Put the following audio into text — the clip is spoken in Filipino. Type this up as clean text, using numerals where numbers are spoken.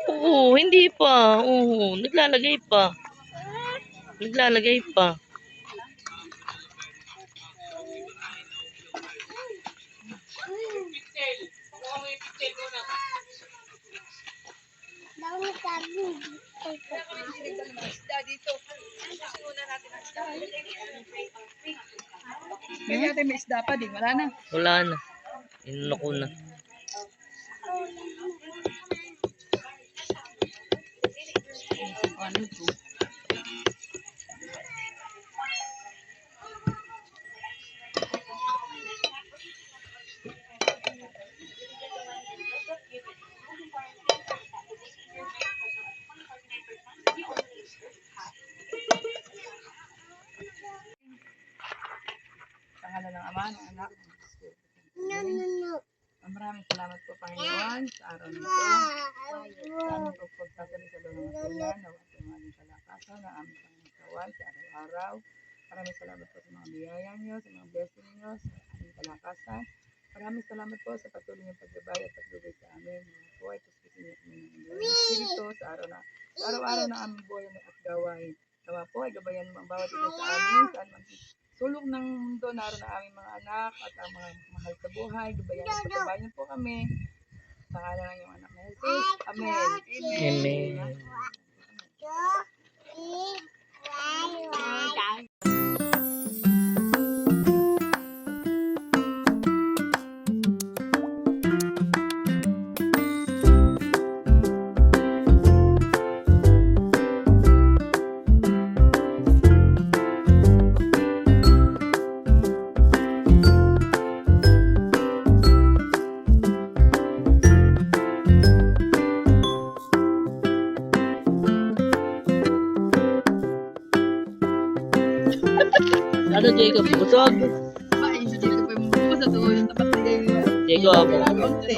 Oo, hindi pa. Oo, naglalagay pa. Naglalagay pa. Kaya may isda pa din, wala na. Wala na. Inano ko na. Ano to? Pangalan ng Ama, ng Anak, ng Espiritu. Maraming salamat po, Panginoon, sa araw na ito. Sa aming pagpagsasabi sa doon ng tulan, na wato ng aming kalakasan, na aming pangakawan sa araw-araw. Maraming salamat po sa mga biyaya niyo, sa mga blessing niyo, sa aming kalakasan. Maraming salamat po sa patuloy ng paggabay at paglugay sa amin. Mga po, ito sa inyo kami ng Espiritu sa araw-araw na aming buhay at gawain. Nawa po ay gabayan mo ang bawat isa sa amin, saan man sulok ng mundo, naroon na aming mga anak at ang mga mahal sa buhay. Gabayan at pagkabayan po kami. Sa ngalan ng iyong anak na Jesus. Amen. Amen. Ano, Jacob? Busog? Ay, si Jacob ay mabubos sa doon. Tapat na Jacob. konti.